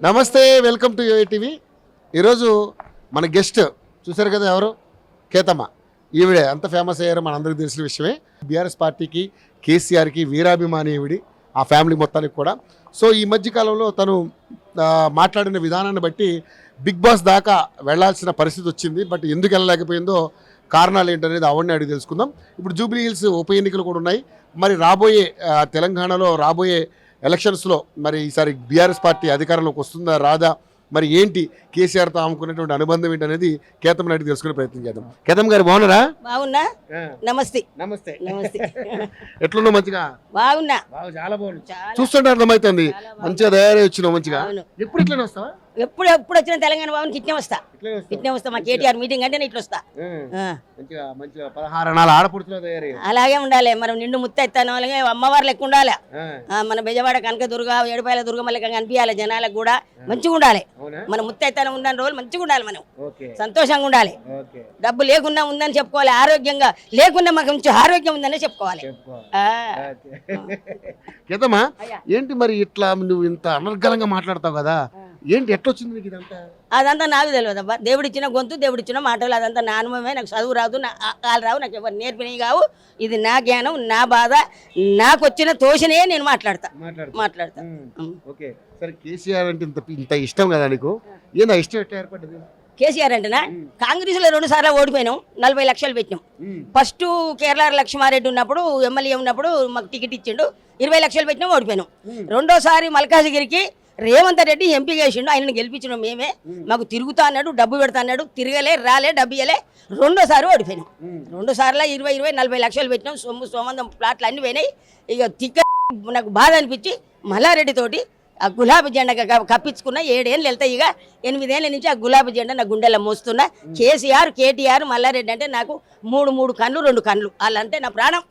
నమస్తే, welcome to UA TV. ఈరోజు మన గెస్ట్ చూశారు కదా, ఎవరు? కేతమ్మ. ఈవిడే అంత ఫేమస్ అయ్యారో మనందరికీ తెలిసిన విషయమే. బీఆర్ఎస్ పార్టీకి, కేసీఆర్కి వీరాభిమాని ఈవిడి, ఆ ఫ్యామిలీ మొత్తానికి కూడా. సో ఈ మధ్యకాలంలో తను మాట్లాడిన విధానాన్ని బట్టి బిగ్ బాస్ దాకా వెళ్లాల్సిన పరిస్థితి వచ్చింది. బట్ ఎందుకు వెళ్ళలేకపోయిందో, కారణాలు ఏంటనేది ఆవిడని అడిగి తెలుసుకుందాం. ఇప్పుడు జూబ్లీ హిల్స్ ఉప ఎన్నికలు కూడా ఉన్నాయి. మరి రాబోయే తెలంగాణలో రాబోయే ఎలక్షన్స్లో మరి ఈసారి బీఆర్ఎస్ పార్టీ అధికారంలోకి వస్తుందా రాదా, మరి ఏంటి కేసీఆర్తో ఆముకునేటువంటి అనుబంధం ఏంటనేది కేతమ్మ అడిగి తెలుసుకునే ప్రయత్నం చేద్దాం. కేతమ్మ గారు బాగున్నారా? బాగున్నా. నమస్తే. నమస్తే. నమస్తే. ఎట్లున్నా? మంచిగా బాగున్నా. చాలా బాగుంది. చూస్తుంటే అర్థమవుతుంది మంచిగా తయారై వచ్చినావు. మంచిగా ఎప్పుడు ఇట్లనే వస్తావా? ఎప్పుడు వచ్చిన తెలంగాణ భవన్కి ఇట్నే వస్తా. మా కేటీఆర్ మీటింగ్ అంటే ఇట్లా వస్తా. మంచిగా 16 నాలుగు ఆడపడుతున్నా తయారై అలాగే ఉండాలి. మనం నిండు ముత్తైతాను అలాగే అమ్మవారు లెక్క ఉండాలి. మన బెజవాడ కనక దుర్గ, ఏడుపాయల దుర్గమ్మ లెక్క కనిపించాలి. జనాలకు కూడా మంచిగా ఉండాలి. మన ముత్తైతానం ఉందని రోజులు మంచిగా ఉండాలి. మనం సంతోషంగా ఉండాలి. డబ్బు లేకున్నా ఉందని చెప్పుకోవాలి. ఆరోగ్యంగా లేకున్నా మాకు మంచి ఆరోగ్యం ఉందని చెప్పుకోవాలి. కేతమ్మా, ఏంటి మరి ఇట్లా నువ్వు ఇంత అనర్గళంగా మాట్లాడతావు కదా, ఏంటి ఎట్లొచ్చింది నీకు ఇదంతా? అదంతా నాకు తెలియదు అబ్బా. దేవుడిచ్చిన గొంతు, దేవుడిచ్చిన మాటలు, అదంతా నా అనుభవమే. నాకు చదువు రాదు, కాలు రావు, నాకు ఎవరు నేర్పినవి కావు. ఇది నా జ్ఞానం, నా బాధ, నాకు వచ్చిన తోషనే నేను మాట్లాడతా. ఓకే, సరే. కేసీఆర్ అంటే ఇంత ఇష్టం కదా నీకు, ఏందా ఇష్టం ఎట్లా ఏర్పడ్డది? కేసీఆర్ అంటేనా, కాంగ్రెస్ లో 2 సార్లు ఓడిపోయినాం. 40 లక్షలు పెట్టినాం. ఫస్ట్ కేరళ లక్ష్మారెడ్డి ఉన్నప్పుడు, ఎమ్మెల్యే ఉన్నప్పుడు మాకు టికెట్ ఇచ్చిండు. 20 లక్షలు పెట్టినాం, ఓడిపోయినాం. రెండోసారి మల్కాజ్గిరికి రేవంత్ రెడ్డి ఎంపీ చేసిండు. ఆయనను గెలిపించడం మేమే. మాకు తిరుగుతా అన్నాడు, డబ్బు పెడతా అన్నాడు, తిరగలే, రాలే, డబ్బు ఇయ్యలే. రెండోసారి ఓడిపోయినాం. 2 సార్లు 20, 40 లక్షలు పెట్టినాం. సోమందం ప్లాట్లు అన్ని పోయినాయి. ఇక తిక్క నాకు బాధ అనిపించి మల్లారెడ్డి తోటి ఆ గులాబీ జెండా కప్పించుకున్న. 7 ఏళ్ళు వెళ్తాయి. ఇక 8 ఏళ్ళ నుంచి ఆ గులాబీ జెండా నా గుండెల్లో మోస్తున్నా. కేసీఆర్, కేటీఆర్, మల్లారెడ్డి అంటే నాకు 3 కళ్ళు, 2 కళ్ళు. వాళ్ళంటే నా ప్రాణం.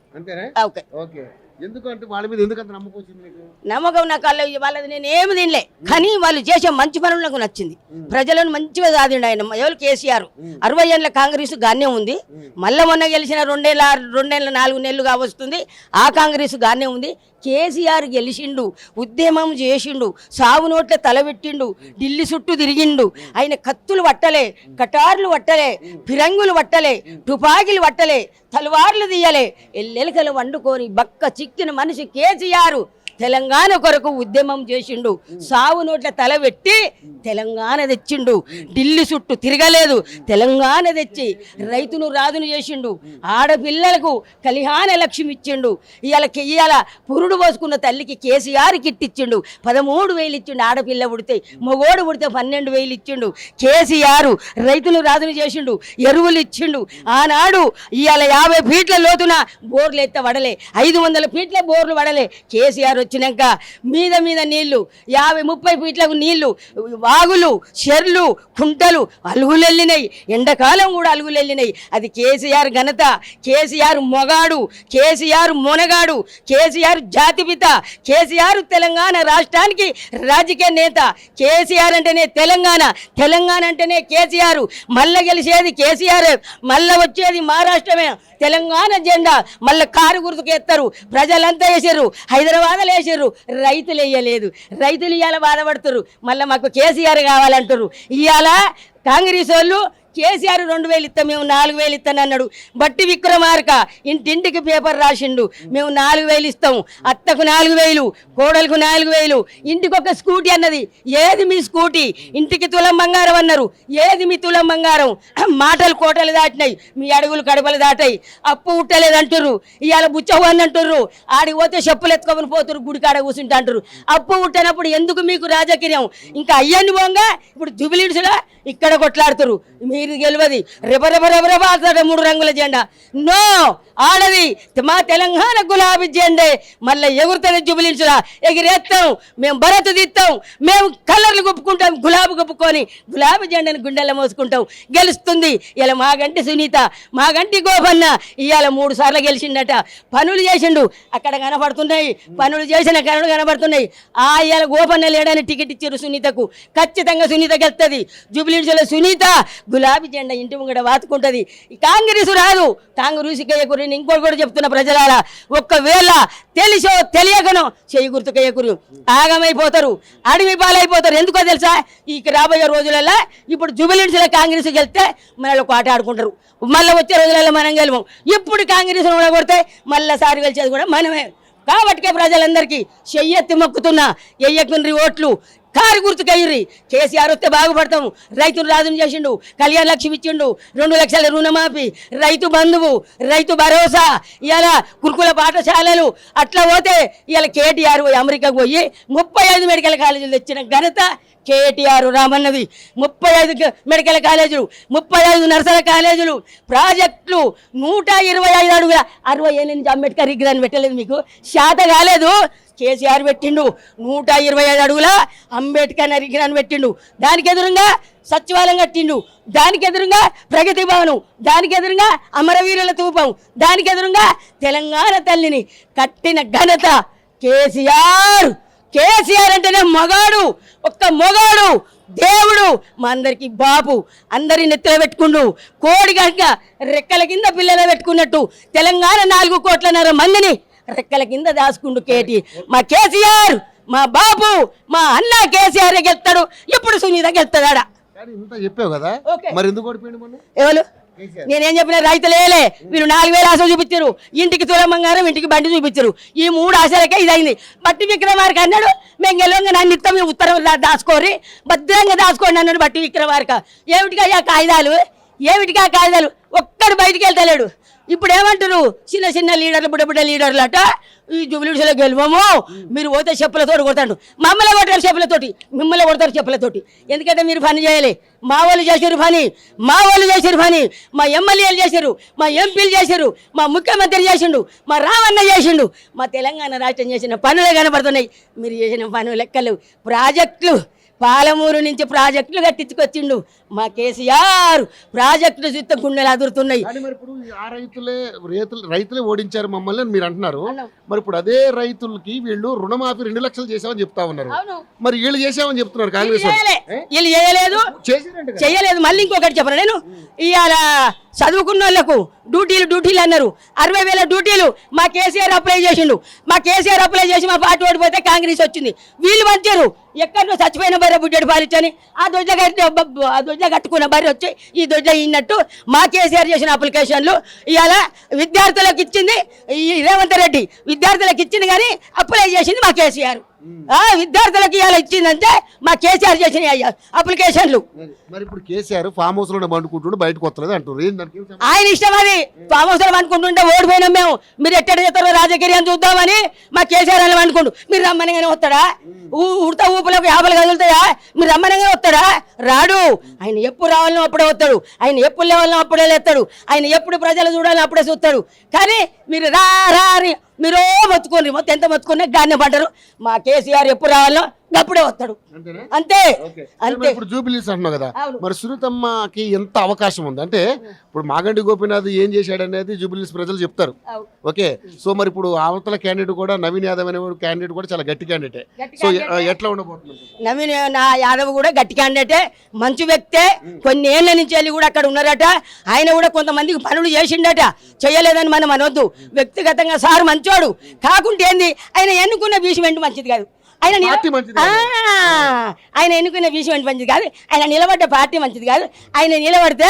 ఓకే. ఎందుకంటే వాళ్ళ మీద ఎందుకంత నమ్మకం వచ్చింది నీకు? నమ్మకం నాకు వాళ్ళది నేను ఏమి తినలే, కానీ వాళ్ళు చేసే మంచి పనులు నాకు నచ్చింది. ప్రజలను మంచిగా సాధిండు ఆయన. ఎవరు? కేసీఆర్. 60 ఏళ్ళ కాంగ్రెస్ గానే ఉంది. మళ్ళీ మొన్న గెలిచిన 2 4 నెలలుగా వస్తుంది. ఆ కాంగ్రెస్ గానే ఉంది. కేసీఆర్ గెలిచిండు, ఉద్యమం చేసిండు, సాగు నోట్ల తలబెట్టిండు, ఢిల్లీ చుట్టూ తిరిగిండు. ఆయన కత్తులు పట్టలే, కటార్లు పట్టలే, ఫిరంగులు పట్టలే, తుపాకీలు పట్టలే, తలవార్లు తీయలే, ఎల్లెలకలు వండుకొని బక్క చిక్కిన మనిషి కేసీఆర్ తెలంగాణ కొరకు ఉద్యమం చేసిండు. సాగు నోట్ల తలబెట్టి తెలంగాణ తెచ్చిండు. ఢిల్లీ చుట్టూ తిరగలేదు, తెలంగాణ తెచ్చి రైతును రాజును చేసిండు. ఆడపిల్లలకు కళ్యాణ లక్ష్మి ఇచ్చిండు. ఇవాళ పురుడు పోసుకున్న తల్లికి కేసీఆర్ కిట్ ఇచ్చిండు. 13,000 ఇచ్చిండు. ఆడపిల్ల పుడితే, మగోడు పుడితే 12,000 ఇచ్చిండు. కేసీఆర్ రైతును రాజును చేసిండు, ఎరువులు ఇచ్చిండు. ఆనాడు ఇవాళ 50 ఫీట్ల లోతున బోర్లు ఎత్త వడలే, 500 ఫీట్ల బోర్లు వడలే. కేసీఆర్ వచ్చినాక మీద నీళ్లు, 50-30 ఫీట్లకు నీళ్లు, వాగులు, చెర్లు, కుంటలు అలుగులెళ్ళినాయి. ఎండాకాలం కూడా అలుగులెళ్ళినాయి. అది కేసీఆర్ ఘనత. కేసీఆర్ మొగాడు, కేసీఆర్ మొనగాడు, కేసీఆర్ జాతిపిత, కేసీఆర్ తెలంగాణ రాష్ట్రానికి రాజకీయ నేత. కేసీఆర్ అంటేనే తెలంగాణ, తెలంగాణ అంటేనే కేసీఆర్. మళ్ళా గెలిచేది కేసీఆర్, మళ్ళా వచ్చేది మహారాష్ట్రమే. తెలంగాణ జెండా మళ్ళీ కారు గుర్తుకేస్తారు. ప్రజలంతా వేసారు, హైదరాబాద్లో వేసారు, రైతులు వేయలేదు. రైతులు ఇవాళ బాధపడుతున్నారు. మళ్ళీ మాకు కేసీఆర్ కావాలంటారు. ఇవాళ కాంగ్రెస్ వాళ్ళు కేసీఆర్ 2,000 ఇస్తాం, మేము 4,000 ఇస్తాను అన్నాడు. బట్టి విక్రమార్క ఇంటింటికి పేపర్ రాసిండు, మేము 4,000 ఇస్తాం, అత్తకు 4,000, కోడలకు 4,000, ఇంటికి ఒక స్కూటీ అన్నది. ఏది మీ స్కూటీ? ఇంటికి తులం బంగారం అన్నారు. ఏది మీ తులం బంగారం? మాటలు కోటలు దాటినాయి, మీ అడుగులు కడపలు దాటాయి. అప్పు ఉట్టలేదు అంటుర్రు. ఇవాళ బుచ్చవు అని అంటుర్రు. ఆడికి పోతే చెప్పులు ఎత్తుకొని పోతురు, గుడికాడ కూర్చుంటా అంటారు. అప్పు ఉట్టనప్పుడు ఎందుకు మీకు రాజకీయం? ఇంకా అయ్యని పోగా ఇప్పుడు జూబ్లీహిల్స్లో ఇక్కడ కొట్లాడుతురు. మీరు గెలవది రెబరెబరెబరెబ 3 రంగుల జెండా. నో, ఆడది మా తెలంగాణ గులాబీ జెండే. మళ్ళీ ఎగురుతుంది జూబ్లీహిల్స్లా, ఎగిరేస్తాం, మేము భరత్ తీస్తాం, మేము కలర్లు గుప్పుకుంటాం, గులాబీ గుప్పుకొని గులాబీ జెండాని గుండెల్లో మోసుకుంటాం. గెలుస్తుంది. ఇలా మాగంటి సునీత, మాగంటి గోపన్న ఇవాళ 3 సార్లు గెలిచిండట. పనులు చేసిండు, అక్కడ కనబడుతున్నాయి. పనులు చేసిన కనబడుతున్నాయి. ఇవాళ గోపన్న లేడని టికెట్ ఇచ్చారు సునీతకు. ఖచ్చితంగా సునీత గెలుస్తుంది. జూబ్లీహిల్స్లో సునీత గులాబీ జెండా ఇంటి ముంగడ వాతుకుంటుంది. కాంగ్రెస్ రాదు. కాంగ్రెస్ నేను ఇంకోటి కూడా చెప్తున్నా ప్రజలారా, ఒక్కవేళ తెలిసో తెలియకనో చేయి గుర్తుకయ్యకురు ఆగమైపోతారు, అడవి పాలైపోతారు. ఎందుకో తెలుసా, ఈ రాబోయే రోజులలో ఇప్పుడు జూబిలీహిల్స్లో కాంగ్రెస్ గెలిస్తే మనలో ఆట ఆడుకుంటారు, మళ్ళీ వచ్చే రోజులలో మనం గెలవం. ఇప్పుడు కాంగ్రెస్ కూడా కొడితే మళ్ళీ సారి గెలిచేది కూడా మనమే. కాబట్టికే ప్రజలందరికీ చెయ్యెత్తి మొక్కుతున్నా, ఎయ్యకుండ్రి ఓట్లు కారు గుర్తుకయ్యి. కేసీఆర్ వస్తే బాగుపడతాము. రైతును రాజును చేసిండు, కళ్యాణ లక్ష్మి ఇచ్చిండు, 2 లక్షల రుణమాఫీ, రైతు బంధువు, రైతు భరోసా, ఇలా గురుకుల పాఠశాలలు. అట్లా పోతే ఇలా కేటీఆర్ పోయి అమెరికాకు పోయి 35 మెడికల్ కాలేజీలు తెచ్చిన ఘనత కేటీఆర్ రామన్నది. 35 మెడికల్ కాలేజీలు, 35 నర్సరీ కాలేజీలు, ప్రాజెక్టులు, 125 అడుగుల 60 ఏళ్ళ నుంచి అంబేద్కర్ విగ్రహాన్ని పెట్టలేదు. మీకు శాత కాలేదు, కేసీఆర్ పెట్టిండు. 125 అడుగుల అంబేద్కర్ విగ్రహాన్ని పెట్టిండు. దానికి ఎదురుగా సచివాలయం కట్టిండు, దానికి ఎదురుగా ప్రగతి భవనం, దానికి ఎదురుగా అమరవీరుల తూపం, దానికి ఎదురుగా తెలంగాణ తల్లిని కట్టిన ఘనత కేసీఆర్. కేసీఆర్ అంటేనే మగాడు, ఒక్క మగాడు, దేవుడు, మా అందరికి బాబు. అందరి నెత్తిలో పెట్టుకుండు, కోడి కనుక రెక్కల కింద పిల్లలు పెట్టుకున్నట్టు తెలంగాణ 4 కోట్లన్నర మందిని రెక్కల కింద దాచుకుండు కేటీ. మా కేసీఆర్, మా బాబు, మా అన్న కేసీఆర్ గెలుస్తాడు. ఇప్పుడు సునీత గెలుస్తాడా? ఇంత చెప్పావు కదా, మరి ఎందుకు ఓడిపోయింది మొన్న? ఎవరు? నేనేం చెప్పిన, రైతులేలే వీళ్ళు 4000 ఆశలు చూపించారు, ఇంటికి తులం బంగారం, ఇంటికి బండి చూపించారు. ఈ 3 ఆశలకే ఇదైంది. బట్టి విక్రమార్క అన్నాడు, మేము గెలవంగా నన్ను ఇస్తాం, ఉత్తరం దాచుకోరి, భద్రంగా దాచుకోండి అన్నాడు బట్టి విక్రమార్క. ఏమిటిగా ఆ కాగితాలు, ఏమిటిగా కాగితాలు? ఒక్కడు బయటికి వెళ్తలేడు. ఇప్పుడు ఏమంటారు, చిన్న చిన్న లీడర్లు, బుడ్డ లీడర్లు అట, ఈ జూబిలీహిల్స్లో గెలవము, మీరు పోతే చెప్పులతోటి కొడతాడు. మమ్మల్ని కొడతారు చెప్పులతోటి, మిమ్మల్ని కొడతారు చెప్పులతోటి. ఎందుకంటే మీరు పని చేయాలి. మా వాళ్ళు చేసారు పని, మా వాళ్ళు చేసారు పని, మా ఎమ్మెల్యేలు చేశారు, మా ఎంపీలు చేశారు, మా ముఖ్యమంత్రి చేసిండు, మా రామన్న చేసిండు, మా తెలంగాణ రాష్ట్రం చేసిన పనులే కనబడుతున్నాయి. మీరు చేసిన పనులు లెక్కలు. ప్రాజెక్టులు, పాలమూరు నుంచి ప్రాజెక్టులు కట్టించుకొచ్చిండు మా కేసీఆర్. ప్రాజెక్టులు చూస్తే గుండెలు అదురుతున్నాయి. రైతులే ఓడించారు మమ్మల్ని అని మీరు అంటున్నారు. మరి ఇప్పుడు అదే రైతులకి వీళ్ళు రుణమాఫీ 2 లక్షలు చేసామని చెప్తా ఉన్నారు. మరి వీళ్ళు చేసామని చెప్తున్నారు కాంగ్రెస్. వీళ్ళు చేయలేదు. మళ్ళీ ఇంకొకటి చెప్పను నేను, ఇవాళ చదువుకున్న వాళ్ళకు డ్యూటీలు అన్నారు. 60,000 డ్యూటీలు మా కేసీఆర్ అప్లై చేసిండు. మా కేసీఆర్ అప్లై చేసి మా పార్టీ ఓడిపోతే కాంగ్రెస్ వచ్చింది. వీళ్ళు మంచారు. ఎక్కడో చచ్చిపోయిన బర్రె బుడ్డెడు పాలిచ్చని ఆ దొడ్డ కట్టుకున్న బర్రె వచ్చి ఈ దొడ్డ ఇన్నట్టు మా కేసీఆర్ చేసిన అప్లికేషన్లు ఇవాళ విద్యార్థులకు ఇచ్చింది ఈ రేవంత్ రెడ్డి. విద్యార్థులకు ఇచ్చింది కానీ అప్లై చేసింది మా కేసీఆర్. విద్యార్థులకు ఇవాళ ఇచ్చిందంటే మా కేసీఆర్ చేసిన అప్లికేషన్లు. మరి ఇప్పుడు కేసీఆర్ ఫామ్ హౌస్ లో పండుకుంటుండే బయటకు వస్తలేదు అంటారు. ఆయన ఇష్టం అది. ఫామ్ హౌస్ లో అనుకుంటుంటే ఓడిపోయినాం మేము. మీరు ఎక్కడ చేస్తారో రాజకీయం చూద్దామని మా కేసీఆర్ అని అనుకుంటు. మీరు రమ్మనగానే వస్తాడా? ఉడతా ఊపులకు 50 కదులుతాయా? మీరు రమ్మనగానే వస్తాడా? రాడు. ఆయన ఎప్పుడు రావాలనో అప్పుడే వస్తాడు, ఆయన ఎప్పుడు లేవాలనో అప్పుడే లేస్తాడు, ఆయన ఎప్పుడు ప్రజలు చూడాలని అప్పుడే చూస్తాడు. కానీ మీరు రారి మీరు మొత్తుకోండి, మొత్తం ఎంత మొత్తుకున్నా గానే పడ్డారు. మా కేసీఆర్ ఎప్పుడు రావాలో అప్పుడే వస్తాడు. అంతే. ఇప్పుడు జూబిలీస్ అంటున్నావు కదా, మరి సునీతమ్మకి ఎంత అవకాశం ఉంది అంటే ఇప్పుడు మాగంటి గోపీనాథ్ ఏం చేశాడు అనేది జూబిలీస్ ప్రజలు చెప్తారు. ఓకే, సో మరి ఇప్పుడు అవతల క్యాండిడేట్ కూడా నవీన్ యాదవ్ అనే క్యాండిడేట్ కూడా చాలా గట్టి క్యాండిడేట్. సో ఎట్లా ఉండబోతుంది? నవీన్ యాదవ్ కూడా గట్టి క్యాండిడేటే, మంచి వ్యక్తే. కొన్ని ఏళ్ల నుంచి వెళ్ళి కూడా అక్కడ ఉన్నారట. ఆయన కూడా కొంతమందికి పనులు చేసిండట, చేయలేదని మనం అనొద్దు. వ్యక్తిగతంగా సార్ మంచోడు. కాకుంటే ఏంది, ఆయన ఎన్నుకున్న బీచ్మెంట్ మంచిది కాదు. ఆయన ఎన్నుకున్న విషయం మంచిది కాదు. ఆయన నిలబడ్డ పార్టీ మంచిది కాదు. ఆయన నిలబడితే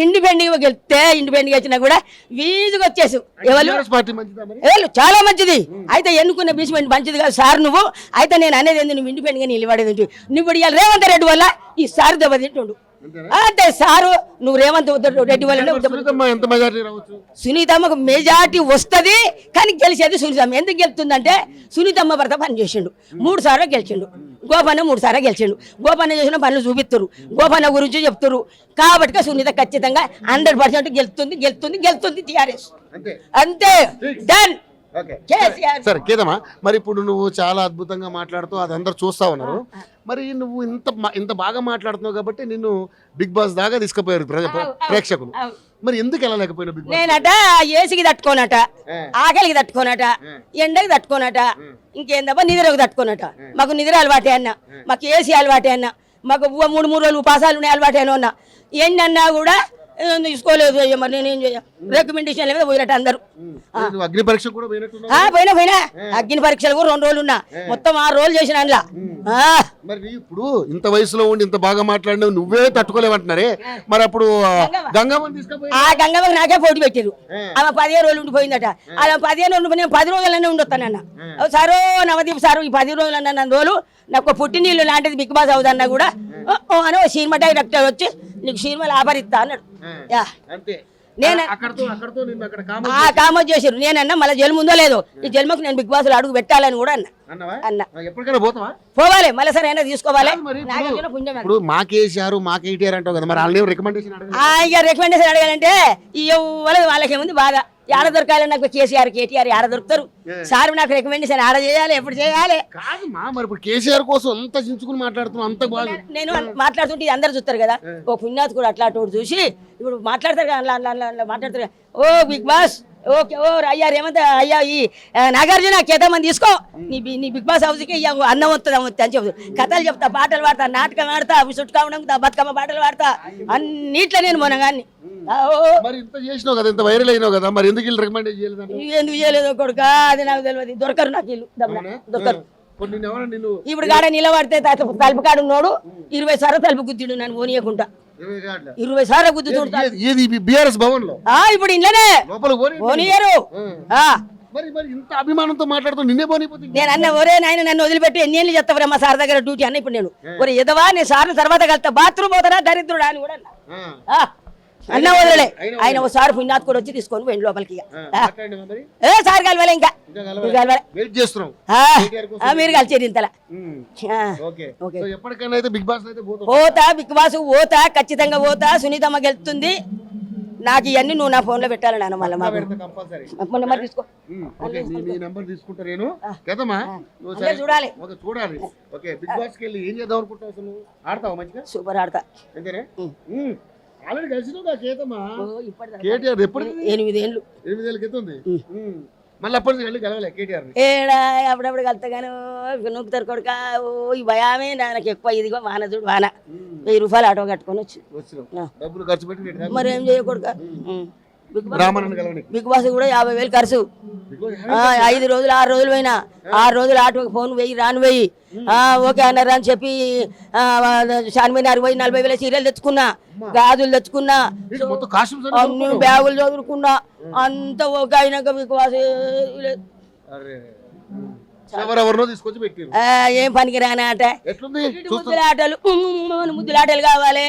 ఇండిపెండెంట్గా గెలిస్తే, ఇండిపెండెంట్గా వచ్చినా కూడా వీధికి వచ్చేసి ఎవరు చాలా మంచిది. అయితే ఎన్నుకున్న బీచ్మెంట్ మంచిది కాదు సార్ నువ్వు. అయితే నేను అనేది ఏంది, నువ్వు ఇండిపెండెంట్గా నిలబడేది. నువ్వు ఇవాళ రేవంత్ రెడ్డి వల్ల ఈ సార్ దెబ్బతింటుండు. అంటే సారు నువ్వు రేవంత్ రెడ్డి వల్ల సునీతమ్మకు మెజార్టీ వస్తుంది, కానీ గెలిచేది సునీతమ్మ. ఎందుకు గెలుతుందంటే సునీతమ్మ భర్త పని చేసిండు, 3 సార్లు గెలిచిండు. గోపన్న 3 సార్లు గెలిచిండు. గోపన్న చేసిన పనులు చూపిస్తారు, గోపన్న గురించి చెప్తారు. కాబట్టి సునీత ఖచ్చితంగా 100% గెలుతుంది టీఆర్ఎస్. అంతే, డన్. సరే కేదమ్మా, మరి ఇప్పుడు నువ్వు చాలా అద్భుతంగా మాట్లాడుతూ అది అందరు చూస్తా ఉన్నారు. మరి నువ్వు ఇంత బాగా మాట్లాడుతున్నావు కాబట్టి నిన్ను బిగ్ బాస్ దాకా తీసుకుపోయారు ప్రేక్షకులు. మరి ఎందుకు వెళ్ళలేకపోయినా? నేనట ఏసికి తట్టుకోనట, ఆకలికి తట్టుకోనట, ఎండకి తట్టుకోనట, ఇంకేందబ్బా నిద్రకు తట్టుకోనట. మాకు నిద్ర అలవాటే అన్న, మాకు ఏసీ అలవాటే అన్న, మాకు 3 రోజులు ఉపాసాలు ఉన్నాయి అలవాటే అన్న. ఏంటన్నా కూడా తీసుకోలేదు అయ్యా మరి నేనేం చేయ రికమెండేషన్ లేదా పోయినట్టు అందరూ నువ్వు అగ్ని పరీక్ష కూడా పోయినట్టున్నావు. పోయినా అగ్ని పరీక్షలు కూడా 2 రోజులు ఉన్నా మొత్తం 6 రోజులు చేసిన అందులో మరి ఇప్పుడు ఇంత వయసులో ఉండి ఇంత బాగా మాట్లాడినావు నువ్వే తట్టుకోలేమంటున్నారే మరి అప్పుడు గంగమ్మని తీసుకుపోయి ఆ గంగమ్మకి నాకే పోటీ పెట్టారు ఆమె 15 రోజులు ఉండిపోయిందట అలా 15 రోజులు నేను 10 రోజులనే ఉండొస్తానన్న సారో నవదీప్ సారు ఈ 10 రోజులు అన్న నన్ను రోజులు నాకు పుట్టినీళ్ళు లాంటిది బిగ్ బాస్ అవుదన్నా కూడా అని సినిమా డైరెక్టర్ వచ్చి నీకు సినిమాలు ఆభరిస్తా అన్నాడు. నేను కామోజ్ చేసారు నేనన్నా మళ్ళీ జన్మ ఉందో లేదో ఈ జన్మకు నేను బిగ్ బాస్ లో అడుగు పెట్టాలని కూడా అన్నా పోవాలి మళ్ళీ సరే అయినా తీసుకోవాలి. ఇప్పుడు మాకేసారు మాకేటారు అంటావు కదా మరి వాళ్ళు రికమెండేషన్ అడగాలంటే వాళ్ళకేముంది బాగా ఆడ దొరకాలి నాకు కేసీఆర్ కేటీఆర్ ఆడ దొరుకుతారు సార్ నాకు రికమెండేషన్ ఆడ చేయాలి ఎప్పుడు చేయాలి మరి ఇప్పుడు కేసీఆర్ కోసం అంత చించుకుని మాట్లాడుతున్నాం అంత బాగా నేను మాట్లాడుతుంటే అందరు చూస్తారు కదా ఓ పుణ్యాత్ కూడా అట్లా చూసి ఇప్పుడు మాట్లాడతారు కదా మాట్లాడతారు ఓ బిగ్ బాస్ ఓకే ఓ అయ్యా రేమంత అయ్యా ఈ నాగార్జున కేతమంది తీసుకో నీ బిగ్ బాస్ హౌస్కి అన్నం వస్తుంది అని చెప్తారు కథలు చెప్తా పాటలు పాడతా నాటకం ఆడతా చుట్టుకా ఉండతా బతుకమ్మ పాటలు పాడతా అన్నిట్లో నేను మొనగాన్ని మరి ఇంత చేసినావు కదా ఇంత వైరల్ అయినావు కదా మరి ఎందుకు రికమెండ్ చేయలేదు ఎందుకు చేయలేదు కొడుక అది నాకు తెలియదు దొరకరు నాకు ఇల్లు దొరకరు ఇప్పుడు కాడ నిలబడితే తలుపు కాడు ఉన్నాడు 20 సార్లు తలుపు గుద్దిడు నన్ను పోనీయకుండా 20 సార్లు గుద్దు ఇప్పుడు ఇంట్లోనే పోనీయరు ఇంత అభిమానంతో మాట్లాడుతూ నిన్నే పోనీపోతుంది. నేను అన్న ఒరే నాయన నన్ను వదిలిపెట్టి ఎన్ని ఏళ్ళు చెప్తావరా మా సార్ దగ్గర డ్యూటీ అన్న ఇప్పుడు నేను ఒరే ఎదవా నేను సార్ తర్వాత కలుతా బాత్రూమ్ పోతారా దరిద్రుడా అని కూడా అన్న వదలలే ఆయన ఒకసారి పుణ్యాత్ కూడా వచ్చి తీసుకొని పోయింది లోపలికి సార్ కలవాలి ఇంకా మీరు కలిసేది ఇంతలా పోతా బిగ్ బాస్ పోతా ఖచ్చితంగా పోతా సునీతమ్మ గెలుస్తుంది నాకు ఇవన్నీ నువ్వు నా ఫోన్ లో పెట్టాలి నాన్న మళ్ళీ తీసుకో చూడాలి సూపర్ ఆడతా ఆల్రెడీ కలిసినా కేతమ్మా 8 ఏళ్ళు మళ్ళీ అప్పటి నుంచి కలవలే కేటీఆర్ ఏడా అప్పుడప్పుడు కలుతాగాను నూకుతారు కొడుక ఓ ఈ భయమే నాకు ఎక్కువ ఇదిగో వాన చూడు వాన 1000 రూపాయలు ఆటో కట్టుకొని వచ్చి డబ్బులు ఖర్చు పెట్టి మరి ఏం చేయకూడక బిగ్ బాస్ కూడా 50,000 ఖర్చు 5 రోజులు 6 రోజులు పోయినా 6 రోజులు ఆటోకి ఫోన్ వెయ్యి రాను వెయ్యి ఓకే అన్నారు అని చెప్పి షాన్మీనార్ పోయి 40,000 చీరలు తెచ్చుకున్నా గాజులు తెచ్చుకున్నా అన్ని బ్యాగులు చదువుకున్నా అంత ఓకే అయినాక బిగ్ బాస్ ఏం పనికి రాని ఆట ముద్దులాటలు కావాలి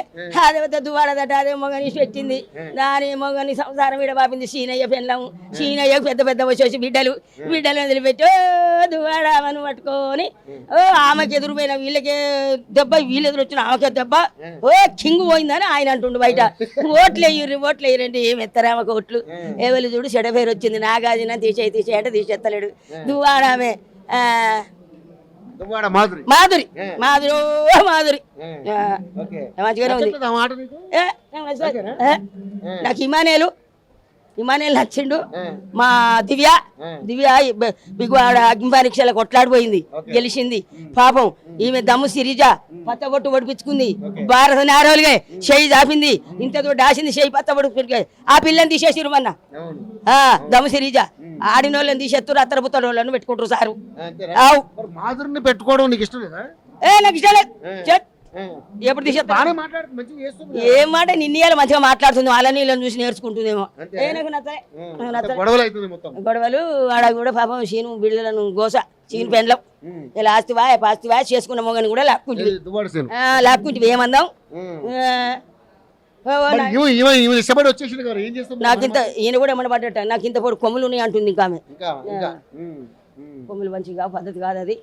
అదే దువాడదట అదే మొగని పెట్టింది దాని మొగని సంసారం విడ పాపింది సీనయ్య పెళ్ళం సీనయ్య పెద్ద వచ్చేసి బిడ్డలు వదిలిపెట్టి దువాడమని పట్టుకొని ఆమెకి ఎదురుపోయిన వీళ్ళకి దెబ్బ వీళ్ళు ఎదురు వచ్చిన ఆమెకి దెబ్బ కింగ్ పోయిందని ఆయన అంటుండు బయట ఓట్లు వేయరండి ఏం ఎత్తారు ఆమెకు ఓట్లు ఎవరు చూడు చెడ పేరు వచ్చింది నాగార్జున తీసే అంటే తీసేస్తలేడు దువాడామే మాధురి మంచిగానే ఉంది నాకు ఇమానేలు నచ్చిండు మా దివ్య బిగ్ అగ్ని పరీక్షల కొట్లాడిపోయింది గెలిచింది పాపం ఈమె దమ్ము సిరిజ పత్తబొట్టు ఒడిపించుకుంది భారత నారోలుగా చెయ్యి చాపింది ఇంతతో డాసింది చెయ్యి పత్తబొట్టు ఆ పిల్లని తీసేసిరు మొన్న దమ్ము సిరిజ ఆడినోళ్ళని తీసేస్తారు అత్తరపుత్తడు వాళ్ళని పెట్టుకుంటారు సారు మాధురిని పెట్టుకోవడం నీకు ఇష్టం లేదా? నాకు ఇష్టం లేదు ఎప్పుడు తీసేస్తా ఏం మాట నిన్నయాలు మంచిగా మాట్లాడుతుంది వాళ్ళని వీళ్ళని చూసి నేర్చుకుంటుందేమో గొడవలు ఆడ కూడా పాపం సీను బిడ్డలను గోస సీను పెండ్లం ఇలా ఆస్తివా చేసుకున్న మొగని కూడా లాక్కుంటే ఏమందాం నాకింత ఈయన కూడా ఏమన్నా పడ్డట నాకు ఇంత పొడి కొమ్ములు ఉన్నాయి అంటుంది ఇంకా ఆమె కొమ్ములు మంచిగా పద్ధతి కాదు అది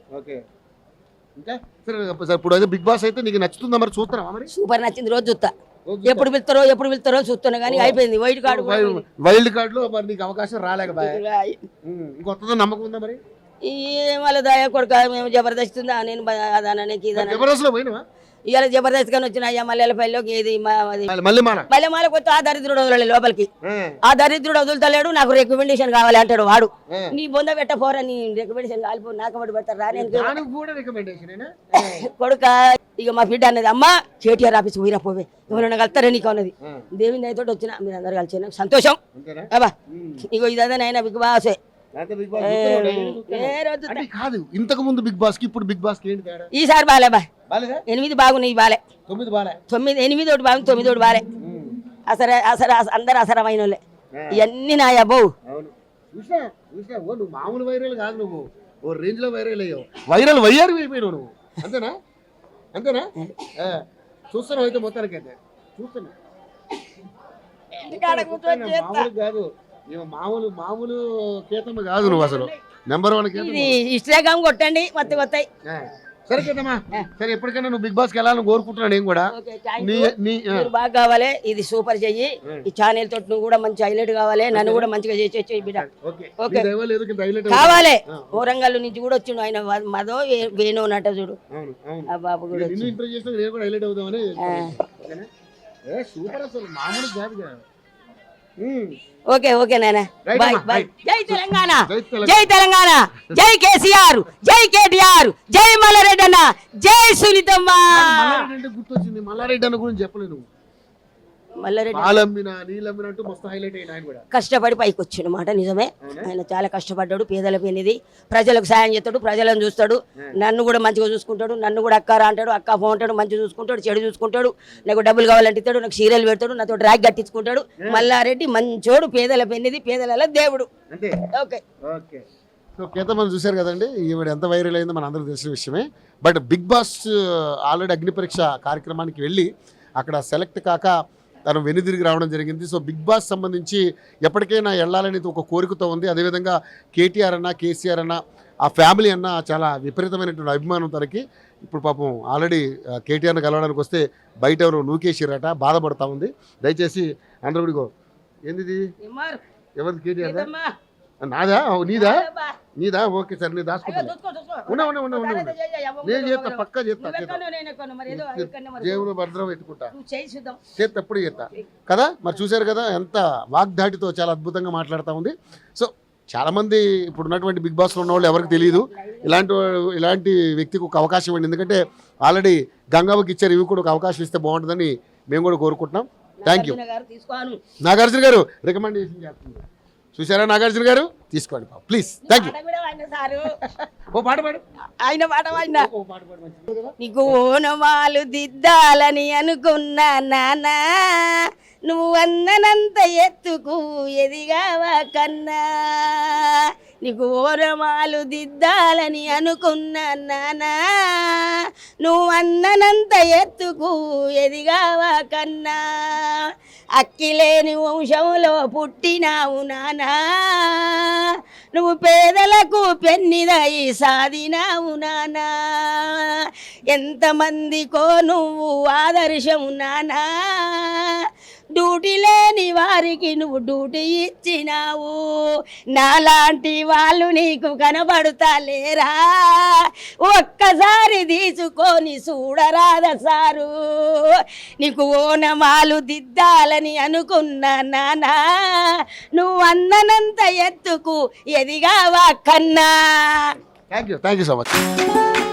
ఇప్పుడు బిగ్ బాస్ అయితే నీకు నచ్చుతుందా మరి చూస్తారా మరి సూపర్ నచ్చింది రోజు చూస్తా ఎప్పుడు పిలుస్తారో చూస్తున్నా కానీ అయిపోయింది వైల్డ్ కార్డ్ లో మరి నీకు అవకాశం రాలేకపోయా ఇంకొత్తదో నమ్మకం ఉందా మరి వాళ్ళ దయ కొడుక మేము జబర్దస్త్ ఉందా నేను అదానికి ఇవాళ జబర్దస్త్ గానే వచ్చిన అయ్యా మల్లెలపల్లిలోకి ఏది మల్లెమాల కొత్త ఆ దరిద్రుడు వదలలే లోపలికి ఆ దరిద్రుడు వదులుతలేడు నాకు రికమెండేషన్ కావాలి అంటాడు వాడు నీ బొంద పెట్ట పోరా నీ రికమెండేషన్ కాలిపో నాకు పడి పెడతారు రా నేను కొడుక ఇక మా బిడ్డ అన్నది అమ్మ కేటీఆర్ ఆఫీస్ పోయినా పోవే ఎవరైనా కలుతారా నీకు అన్నది దేవుని దయతో వచ్చిన మీరు అందరు కలిసి సంతోషం అబ్బా ఇగో ఇదే నాయన బిగ్ బాసే ఏ రోజు అంటే కాదు ఇంతకు ముందు బిగ్ బాస్ కి ఇప్పుడు బిగ్ బాస్ కి ఏంటి తేడా? ఈసారి బాలే బా బాలేదా? 8 బాగున్నాయి బాలే 9 బాలే 8 ఒకటి బాగుంది 9 ఒకటి బాలే అందరు అసరమైన వాళ్ళే ఇవన్నీ నా అబ్బో అవును చూసా చూసా ఓ నువ్వు మామూలు వైరల్ కాదు నువ్వు ఓ రేంజ్ లో వైరల్ అయ్యావు వైరల్ వయ్యారు అయిపోయావు నువ్వు అంతేనా అంతేనా చూస్తున్నావు అయితే మొత్తానికైతే చూస్తున్నా మామూలు కాదు మామూలు మామూలు కేతమ్మ కాదు నువ్వు అసలు నెంబర్ 1 కేతమ్మ ఇది ఇన్స్టాగ్రామ్ కొట్టండి మొత్తం వస్తాయి సరే కేతమ్మా సరే ఎప్పటికైనా నువ్వు బిగ్ బాస్ కి వెళ్ళాలని కోరుకుంటున్నాను నేను కూడా మీరు బాగా కావాలి ఇది సూపర్ చెయ్యి ఈ ఛానల్ తోటి నువ్వు కూడా మంచి హైలైట్ కావాలి నన్ను కూడా మంచిగా చేసి బిడ్డ ఓకే కావాలి ఓరంగల్ నుంచి కూడా వచ్చిండు ఆయన మదో వేణు నట చూడు ఆ బాబు కూడా సూపర్ అసలు మామూలు కాదు కదా ఓకే ఓకే నాయన బాయ్ బాయ్ జై తెలంగాణ జై తెలంగాణ జై కేసీఆర్ జై కేటీఆర్ జై మల్లారెడ్డి అన్న జై సునీతమ్మ గుర్తొచ్చింది మల్లారెడ్డి అన్న గురించి చెప్పలేదు మల్లారెడ్డి నీలమ్మినట్టు మస్తు హైలైట్ అయిన ఆయన కూడా కష్టపడి పైకి వచ్చిన మాట నిజమే ఆయన చాలా కష్టపడ్డాడు పేదల పెనిది ప్రజలకు సాయం చేస్తాడు ప్రజలను చూస్తాడు నన్ను కూడా మంచిగా చూసుకుంటాడు నన్ను కూడా అక్కారా అంటాడు అక్క ఫోన్ అంటాడు మంచిగా చూసుకుంటాడు చెడు చూసుకుంటాడు నాకు డబ్బులు కావాలంటే ఇస్తాడు నాకు సీరియల్ పెడతాడు నాతో ర్యాక్ కట్టించుకుంటాడు మల్లారెడ్డి మంచోడు పేదల పెనిది పేదల దేవుడు ఓకే ఓకే సో కేతమని చూశారు కదండి ఈవిడ ఎంత వైరల్ అయిందో మన అందరికీ తెలిసిన విషయమే బట్ బిగ్ బాస్ ఆల్రెడీ అగ్ని పరీక్ష కార్యక్రమానికి వెళ్ళి అక్కడ సెలెక్ట్ కాక తను వెనుదిరిగి రావడం జరిగింది సో బిగ్ బాస్ సంబంధించి ఎప్పటికైనా వెళ్ళాలని ఒక కోరికతో ఉంది అదేవిధంగా కేటీఆర్ అన్న కేసీఆర్ అన్న ఆ ఫ్యామిలీ అన్న చాలా విపరీతమైనటువంటి అభిమానం తనకి ఇప్పుడు పాపం ఆల్రెడీ కేటీఆర్ని కలవడానికి వస్తే బయట ఎవరు నూకేసిరట బాధపడతా ఉంది దయచేసి అందరూ కూడా ఏంది ఎవరిది కేటీఆర్ నాదా నీదా నీదా ఓకే సార్ నేను దాచుకుంటా నేను చేస్తా పక్కా చేస్తా జేబులో భద్రం ఎత్తుకుంటా చేస్తా ఎప్పుడు చేస్తా కదా మరి చూశారు కదా ఎంత వాగ్దాటితో చాలా అద్భుతంగా మాట్లాడుతూ ఉంది సో చాలా మంది ఇప్పుడు ఉన్నటువంటి బిగ్ బాస్లో ఉన్న వాళ్ళు ఎవరికి తెలియదు ఇలాంటి వ్యక్తికి ఒక అవకాశం ఇవ్వండి ఎందుకంటే ఆల్రెడీ గంగావకి ఇచ్చారు ఇవి కూడా ఒక అవకాశం ఇస్తే బాగుంటుందని మేము కూడా కోరుకుంటున్నాం థ్యాంక్ యూ నాగార్జున గారు రికమెండేషన్ చేస్తుంది చూసారా నాగార్జున గారు తీసుకోండి ప్లీజ్ థ్యాంక్ యూ ఓ పాట పాడు ఆయన పాట పాడినా నీకు ఓనమాలు దిద్దాలని అనుకున్నా నానా నువ్వు అన్ననంత ఎత్తుకు ఎదిగావా కన్నా నీకు ఓనమాలు దిద్దాలని అనుకున్నా నానా నువ్వు అన్ననంత ఎత్తుకు ఎదిగావా కన్నా అక్కిలేని వంశంలో పుట్టినావు నానా నువ్వు పేదలకు పెన్నిదై సాధినావు నానా ఎంతమందికో నువ్వు ఆదర్శం నానా డ్యూటీ లేని వారికి నువ్వు డ్యూటీ ఇచ్చినావు నాలాంటి వాళ్ళు నీకు కనబడుతా లేరా ఒక్కసారి తీసుకొని చూడరాద సారు నీకు ఓనమాలు దిద్దాలని అనుకున్నా నానా నువ్వు అన్ననంత ఎత్తుకు ఎదిగావా కన్నా థ్యాంక్ యూ సో మచ్